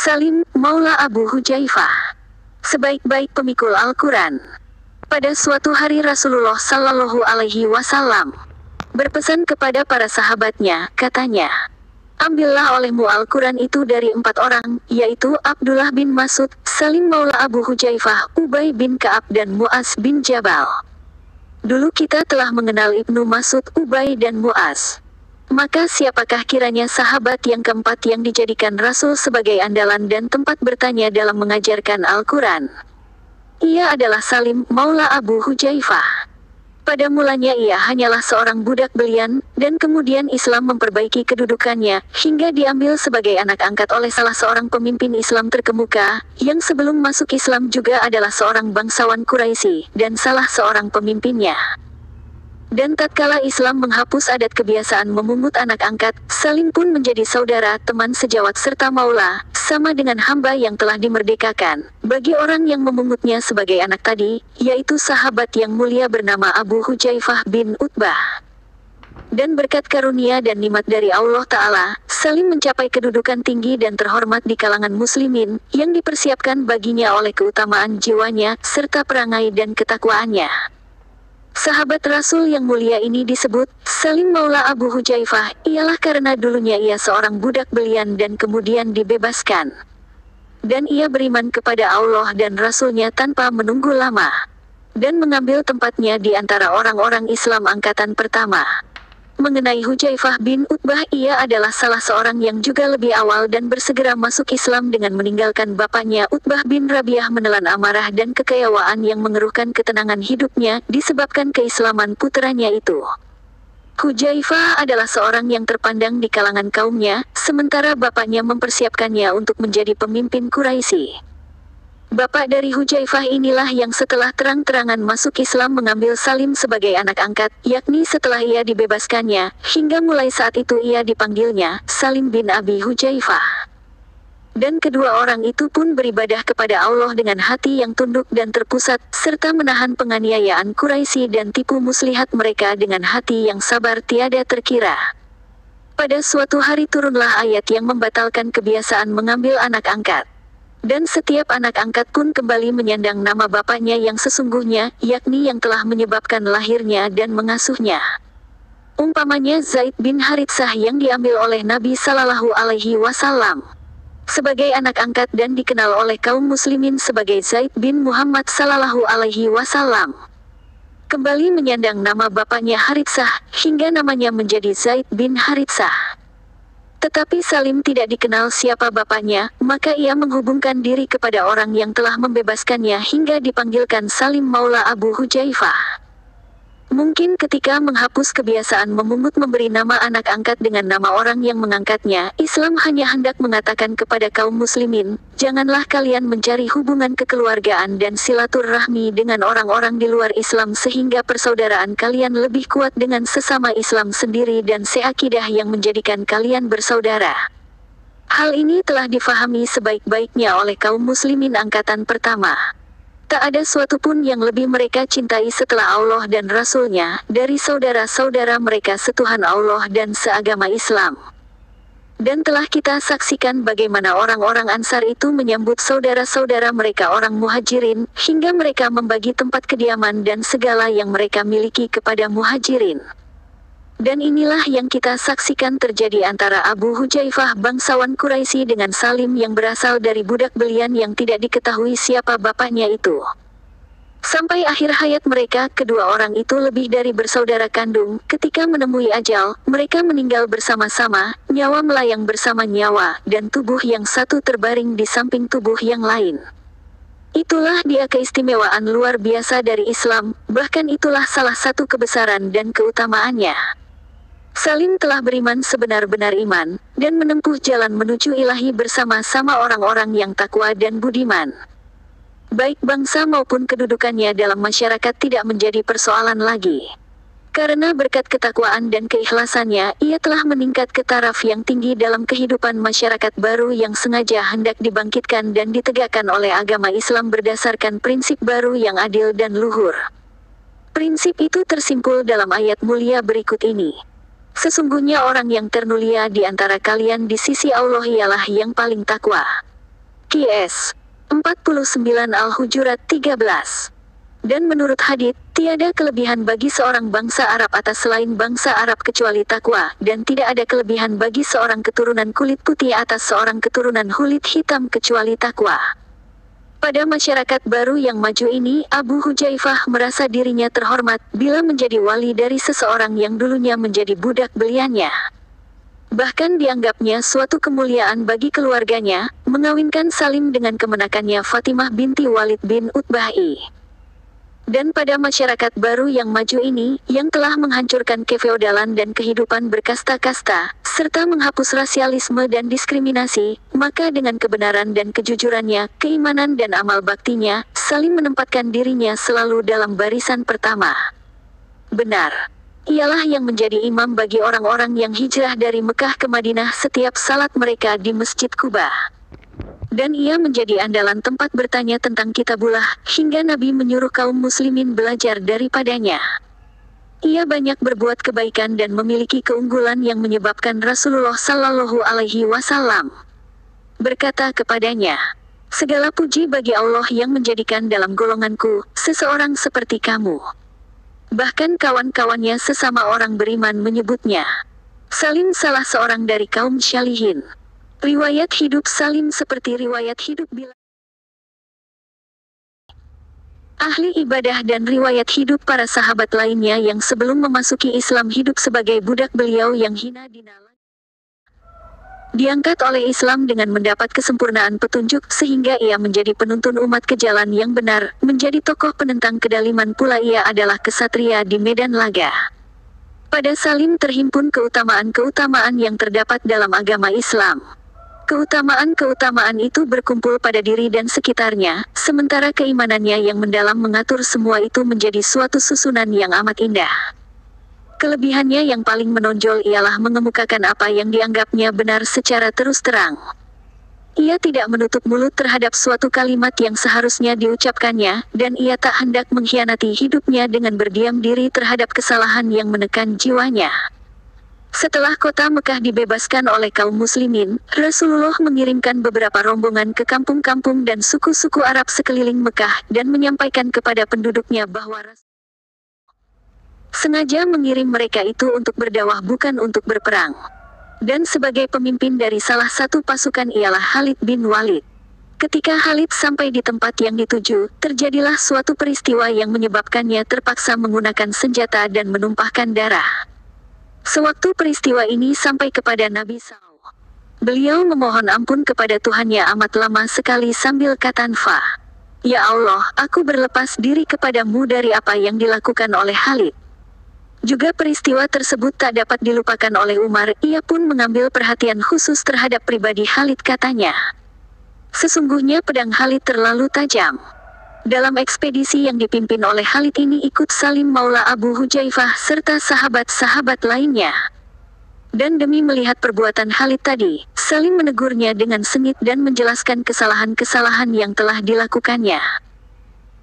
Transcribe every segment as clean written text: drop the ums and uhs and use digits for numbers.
Salim, Maula Abu Hujaifah, sebaik-baik pemikul Al-Quran. Pada suatu hari Rasulullah Shallallahu Alaihi Wasallam berpesan kepada para sahabatnya, katanya, ambillah olehmu Al-Quran itu dari 4 orang, yaitu Abdullah bin Mas'ud, Salim Maula Abu Hujaifah, Ubay bin Ka'ab dan Mu'az bin Jabal. Dulu kita telah mengenal Ibnu Mas'ud, Ubay dan Mu'az. Maka siapakah kiranya sahabat yang keempat yang dijadikan Rasul sebagai andalan dan tempat bertanya dalam mengajarkan Al-Quran? Ia adalah Salim, Maula Abu Hujaifah. Pada mulanya ia hanyalah seorang budak belian, dan kemudian Islam memperbaiki kedudukannya, hingga diambil sebagai anak angkat oleh salah seorang pemimpin Islam terkemuka, yang sebelum masuk Islam juga adalah seorang bangsawan Quraisy, dan salah seorang pemimpinnya. Dan tatkala Islam menghapus adat kebiasaan memungut anak angkat, Salim pun menjadi saudara, teman sejawat serta maula, sama dengan hamba yang telah dimerdekakan, bagi orang yang memungutnya sebagai anak tadi, yaitu sahabat yang mulia bernama Abu Hujaifah bin Utbah. Dan berkat karunia dan nikmat dari Allah Ta'ala, Salim mencapai kedudukan tinggi dan terhormat di kalangan muslimin, yang dipersiapkan baginya oleh keutamaan jiwanya, serta perangai dan ketakwaannya. Sahabat Rasul yang mulia ini disebut Salim Maula Abu Hujaifah, ialah karena dulunya ia seorang budak belian dan kemudian dibebaskan. Dan ia beriman kepada Allah dan Rasulnya tanpa menunggu lama, dan mengambil tempatnya di antara orang-orang Islam angkatan pertama. Mengenai Hujaifah bin Utbah, ia adalah salah seorang yang juga lebih awal dan bersegera masuk Islam dengan meninggalkan bapaknya Utbah bin Rabi'ah menelan amarah dan kekayawaan yang mengeruhkan ketenangan hidupnya disebabkan keislaman puteranya itu. Hujaifah adalah seorang yang terpandang di kalangan kaumnya, sementara bapaknya mempersiapkannya untuk menjadi pemimpin Quraisy. Bapak dari Hujaifah inilah yang setelah terang-terangan masuk Islam mengambil Salim sebagai anak angkat, yakni setelah ia dibebaskannya, hingga mulai saat itu ia dipanggilnya Salim bin Abi Hujaifah. Dan kedua orang itu pun beribadah kepada Allah dengan hati yang tunduk dan terpusat, serta menahan penganiayaan Quraisy dan tipu muslihat mereka dengan hati yang sabar tiada terkira. Pada suatu hari turunlah ayat yang membatalkan kebiasaan mengambil anak angkat. Dan setiap anak angkat pun kembali menyandang nama bapaknya yang sesungguhnya, yakni yang telah menyebabkan lahirnya dan mengasuhnya. Umpamanya Zaid bin Haritsah yang diambil oleh Nabi Sallallahu Alaihi Wasallam sebagai anak angkat dan dikenal oleh kaum muslimin sebagai Zaid bin Muhammad Sallallahu Alaihi Wasallam. Kembali menyandang nama bapaknya Haritsah, hingga namanya menjadi Zaid bin Haritsah. Tetapi Salim tidak dikenal siapa bapaknya, maka ia menghubungkan diri kepada orang yang telah membebaskannya hingga dipanggilkan Salim Maula Abu Hujaifah. Mungkin ketika menghapus kebiasaan memungut memberi nama anak angkat dengan nama orang yang mengangkatnya, Islam hanya hendak mengatakan kepada kaum muslimin, janganlah kalian mencari hubungan kekeluargaan dan silaturahmi dengan orang-orang di luar Islam sehingga persaudaraan kalian lebih kuat dengan sesama Islam sendiri dan seakidah yang menjadikan kalian bersaudara. Hal ini telah difahami sebaik-baiknya oleh kaum muslimin angkatan pertama. Tak ada suatu pun yang lebih mereka cintai setelah Allah dan Rasul-Nya, dari saudara-saudara mereka setuhan Allah dan seagama Islam. Dan telah kita saksikan bagaimana orang-orang Ansar itu menyambut saudara-saudara mereka orang Muhajirin, hingga mereka membagi tempat kediaman dan segala yang mereka miliki kepada Muhajirin. Dan inilah yang kita saksikan terjadi antara Abu Hujaifah bangsawan Quraisy dengan Salim yang berasal dari budak belian yang tidak diketahui siapa bapaknya itu. Sampai akhir hayat mereka, kedua orang itu lebih dari bersaudara kandung. Ketika menemui ajal, mereka meninggal bersama-sama, nyawa melayang bersama nyawa, dan tubuh yang satu terbaring di samping tubuh yang lain. Itulah dia keistimewaan luar biasa dari Islam, bahkan itulah salah satu kebesaran dan keutamaannya. Salim telah beriman sebenar-benar iman, dan menempuh jalan menuju ilahi bersama-sama orang-orang yang takwa dan budiman. Baik bangsa maupun kedudukannya dalam masyarakat tidak menjadi persoalan lagi. Karena berkat ketakwaan dan keikhlasannya, ia telah meningkat ke taraf yang tinggi dalam kehidupan masyarakat baru yang sengaja hendak dibangkitkan dan ditegakkan oleh agama Islam berdasarkan prinsip baru yang adil dan luhur. Prinsip itu tersimpul dalam ayat mulia berikut ini. Sesungguhnya orang yang termulia di antara kalian di sisi Allah ialah yang paling takwa. QS 49 Al-Hujurat 13. Dan menurut hadits, tiada kelebihan bagi seorang bangsa Arab atas selain bangsa Arab kecuali takwa, dan tidak ada kelebihan bagi seorang keturunan kulit putih atas seorang keturunan kulit hitam kecuali takwa. Pada masyarakat baru yang maju ini, Abu Hujaifah merasa dirinya terhormat bila menjadi wali dari seseorang yang dulunya menjadi budak beliannya. Bahkan dianggapnya suatu kemuliaan bagi keluarganya, mengawinkan Salim dengan kemenakannya Fatimah binti Walid bin Utbah I. Dan pada masyarakat baru yang maju ini, yang telah menghancurkan kefeodalan dan kehidupan berkasta-kasta, serta menghapus rasialisme dan diskriminasi, maka dengan kebenaran dan kejujurannya, keimanan dan amal baktinya, Salim menempatkan dirinya selalu dalam barisan pertama. Benar. Ialah yang menjadi imam bagi orang-orang yang hijrah dari Mekah ke Madinah setiap salat mereka di Masjid Kuba. Dan ia menjadi andalan tempat bertanya tentang kitabullah, hingga Nabi menyuruh kaum muslimin belajar daripadanya. Ia banyak berbuat kebaikan dan memiliki keunggulan yang menyebabkan Rasulullah Shallallahu Alaihi Wasallam berkata kepadanya, "Segala puji bagi Allah yang menjadikan dalam golonganku seseorang seperti kamu." Bahkan kawan-kawannya sesama orang beriman menyebutnya Salim salah seorang dari kaum syalihin. Riwayat hidup Salim seperti riwayat hidup Bilal, ahli ibadah, dan riwayat hidup para sahabat lainnya yang sebelum memasuki Islam hidup sebagai budak beliau yang hina dinala. Diangkat oleh Islam dengan mendapat kesempurnaan petunjuk sehingga ia menjadi penuntun umat ke jalan yang benar, menjadi tokoh penentang kedaliman pula ia adalah kesatria di medan laga. Pada Salim terhimpun keutamaan-keutamaan yang terdapat dalam agama Islam. Keutamaan-keutamaan itu berkumpul pada diri dan sekitarnya, sementara keimanannya yang mendalam mengatur semua itu menjadi suatu susunan yang amat indah. Kelebihannya yang paling menonjol ialah mengemukakan apa yang dianggapnya benar secara terus terang. Ia tidak menutup mulut terhadap suatu kalimat yang seharusnya diucapkannya, dan ia tak hendak mengkhianati hidupnya dengan berdiam diri terhadap kesalahan yang menekan jiwanya. Setelah kota Mekah dibebaskan oleh kaum muslimin, Rasulullah mengirimkan beberapa rombongan ke kampung-kampung dan suku-suku Arab sekeliling Mekah dan menyampaikan kepada penduduknya bahwa sengaja mengirim mereka itu untuk berdakwah bukan untuk berperang. Dan sebagai pemimpin dari salah satu pasukan ialah Khalid bin Walid. Ketika Khalid sampai di tempat yang dituju, terjadilah suatu peristiwa yang menyebabkannya terpaksa menggunakan senjata dan menumpahkan darah. Sewaktu peristiwa ini sampai kepada Nabi SAW, beliau memohon ampun kepada Tuhannya amat lama sekali sambil katanfa, "Ya Allah, aku berlepas diri kepadamu dari apa yang dilakukan oleh Khalid." Juga peristiwa tersebut tak dapat dilupakan oleh Umar, ia pun mengambil perhatian khusus terhadap pribadi Khalid katanya, "Sesungguhnya pedang Khalid terlalu tajam." Dalam ekspedisi yang dipimpin oleh Khalid ini ikut Salim Maula Abu Hujaifah serta sahabat-sahabat lainnya. Dan demi melihat perbuatan Khalid tadi, Salim menegurnya dengan sengit dan menjelaskan kesalahan-kesalahan yang telah dilakukannya.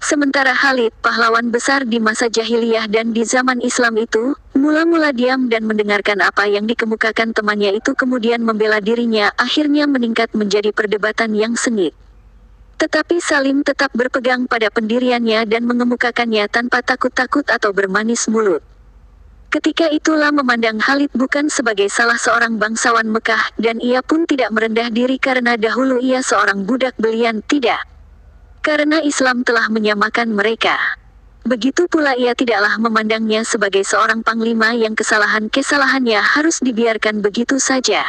Sementara Khalid, pahlawan besar di masa jahiliyah dan di zaman Islam itu, mula-mula diam dan mendengarkan apa yang dikemukakan temannya itu kemudian membela dirinya, akhirnya meningkat menjadi perdebatan yang sengit. Tetapi Salim tetap berpegang pada pendiriannya dan mengemukakannya tanpa takut-takut atau bermanis mulut. Ketika itulah memandang Khalid bukan sebagai salah seorang bangsawan Mekah, dan ia pun tidak merendah diri karena dahulu ia seorang budak belian, tidak. Karena Islam telah menyamakan mereka. Begitu pula ia tidaklah memandangnya sebagai seorang panglima yang kesalahan-kesalahannya harus dibiarkan begitu saja.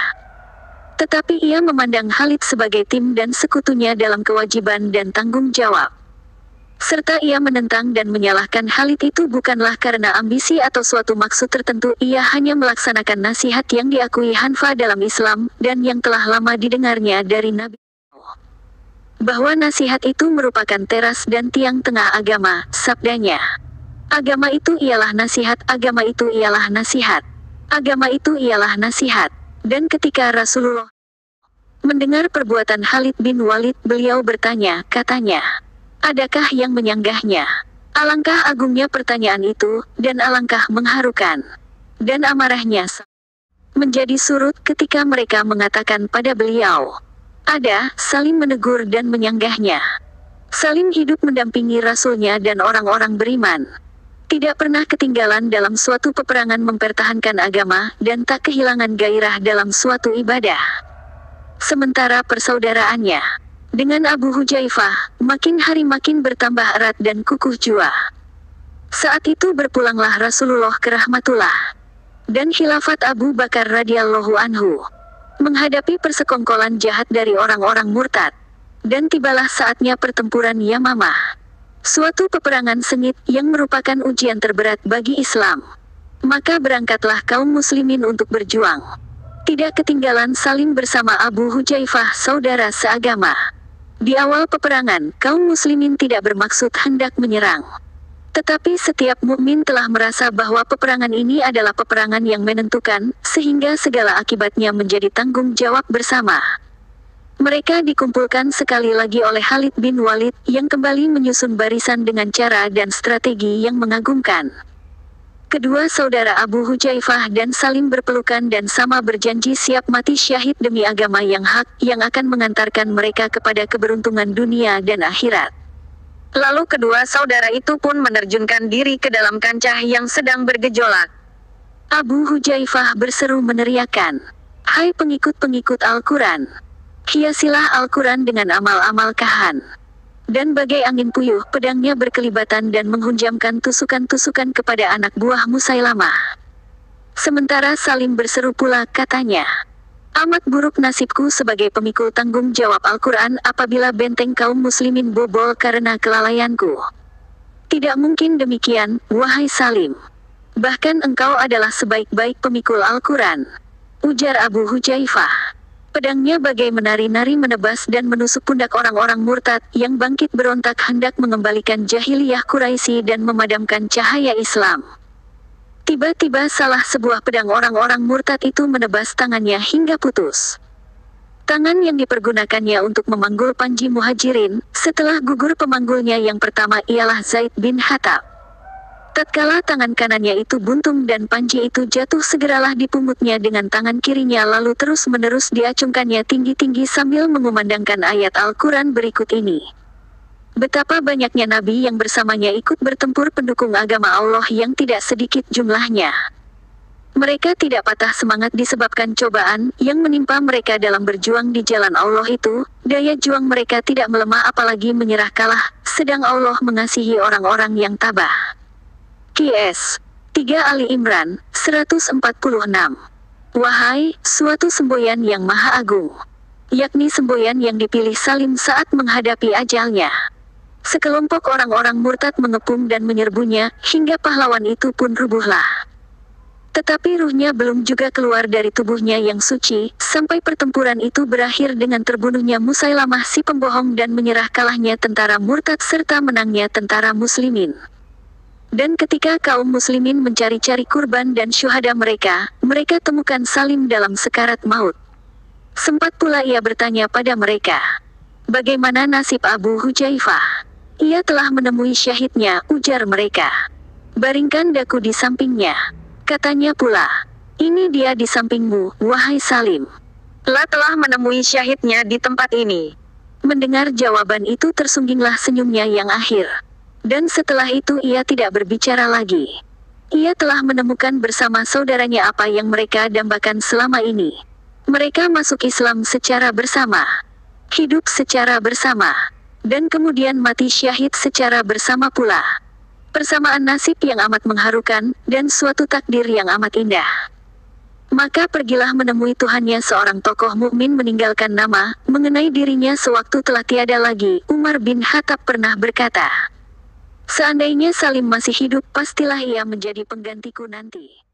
Tetapi ia memandang Khalid sebagai tim dan sekutunya dalam kewajiban dan tanggung jawab. Serta ia menentang dan menyalahkan Khalid itu bukanlah karena ambisi atau suatu maksud tertentu, ia hanya melaksanakan nasihat yang diakui Hanfa dalam Islam, dan yang telah lama didengarnya dari Nabi. Bahwa nasihat itu merupakan teras dan tiang tengah agama, sabdanya. Agama itu ialah nasihat, agama itu ialah nasihat. Agama itu ialah nasihat. Dan ketika Rasulullah mendengar perbuatan Khalid bin Walid, beliau bertanya, katanya, "Adakah yang menyanggahnya?" Alangkah agungnya pertanyaan itu, dan alangkah mengharukan. Dan amarahnya menjadi surut ketika mereka mengatakan pada beliau, Ada, Salim menegur dan menyanggahnya. Salim hidup mendampingi Rasulnya dan orang-orang beriman. Tidak pernah ketinggalan dalam suatu peperangan mempertahankan agama, dan tak kehilangan gairah dalam suatu ibadah. Sementara persaudaraannya dengan Abu Hujaifah, makin hari makin bertambah erat dan kukuh jua. Saat itu berpulanglah Rasulullah ke Rahmatullah dan khilafat Abu Bakar radhiyallahu anhu, menghadapi persekongkolan jahat dari orang-orang murtad. Dan tibalah saatnya pertempuran Yamamah. Suatu peperangan sengit yang merupakan ujian terberat bagi Islam. Maka berangkatlah kaum muslimin untuk berjuang. Tidak ketinggalan Salim bersama Abu Hujaifah saudara seagama. Di awal peperangan, kaum muslimin tidak bermaksud hendak menyerang. Tetapi setiap mukmin telah merasa bahwa peperangan ini adalah peperangan yang menentukan, sehingga segala akibatnya menjadi tanggung jawab bersama. Mereka dikumpulkan sekali lagi oleh Khalid bin Walid, yang kembali menyusun barisan dengan cara dan strategi yang mengagumkan. Kedua saudara Abu Hujaifah dan Salim berpelukan dan sama berjanji siap mati syahid demi agama yang hak, yang akan mengantarkan mereka kepada keberuntungan dunia dan akhirat. Lalu kedua saudara itu pun menerjunkan diri ke dalam kancah yang sedang bergejolak. Abu Hujaifah berseru meneriakkan, "Hai pengikut-pengikut Al-Quran, hiasilah Al-Quran dengan amal-amal kahan." Dan bagai angin puyuh, pedangnya berkelibatan dan menghunjamkan tusukan-tusukan kepada anak buah Musailamah. Sementara Salim berseru pula, katanya, "Amat buruk nasibku sebagai pemikul tanggung jawab Al-Quran apabila benteng kaum muslimin bobol karena kelalaianku." "Tidak mungkin demikian, wahai Salim. Bahkan engkau adalah sebaik-baik pemikul Al-Quran," ujar Abu Hujaifah. Pedangnya bagai menari-nari menebas dan menusuk pundak orang-orang murtad yang bangkit berontak hendak mengembalikan jahiliyah Quraisy dan memadamkan cahaya Islam. Tiba-tiba salah sebuah pedang orang-orang murtad itu menebas tangannya hingga putus. Tangan yang dipergunakannya untuk memanggul Panji Muhajirin, setelah gugur pemanggulnya yang pertama ialah Zaid bin Khattab. Tatkala tangan kanannya itu buntung dan panji itu jatuh, segeralah dipungutnya dengan tangan kirinya lalu terus-menerus diacungkannya tinggi-tinggi sambil mengumandangkan ayat Al-Quran berikut ini. Betapa banyaknya nabi yang bersamanya ikut bertempur pendukung agama Allah yang tidak sedikit jumlahnya. Mereka tidak patah semangat disebabkan cobaan yang menimpa mereka dalam berjuang di jalan Allah itu. Daya juang mereka tidak melemah apalagi menyerah kalah, sedang Allah mengasihi orang-orang yang tabah. QS 3 Ali Imran 146. Wahai suatu semboyan yang maha agung, yakni semboyan yang dipilih Salim saat menghadapi ajalnya. Sekelompok orang-orang murtad mengepung dan menyerbunya, hingga pahlawan itu pun rubuhlah. Tetapi ruhnya belum juga keluar dari tubuhnya yang suci, sampai pertempuran itu berakhir dengan terbunuhnya Musailamah si pembohong dan menyerah kalahnya tentara murtad serta menangnya tentara muslimin. Dan ketika kaum muslimin mencari-cari kurban dan syuhada mereka, mereka temukan Salim dalam sekarat maut. Sempat pula ia bertanya pada mereka, "Bagaimana nasib Abu Hujaifah?" "Ia telah menemui syahidnya," ujar mereka. "Baringkan daku di sampingnya." Katanya pula, "Ini dia di sampingmu, wahai Salim." "Lah telah menemui syahidnya di tempat ini." Mendengar jawaban itu tersungginglah senyumnya yang akhir. Dan setelah itu ia tidak berbicara lagi. Ia telah menemukan bersama saudaranya apa yang mereka dambakan selama ini. Mereka masuk Islam secara bersama, hidup secara bersama, dan kemudian mati syahid secara bersama pula. Persamaan nasib yang amat mengharukan, dan suatu takdir yang amat indah. Maka pergilah menemui Tuhannya seorang tokoh mukmin meninggalkan nama, mengenai dirinya sewaktu telah tiada lagi. Umar bin Khattab pernah berkata, "Seandainya Salim masih hidup, pastilah ia menjadi penggantiku nanti."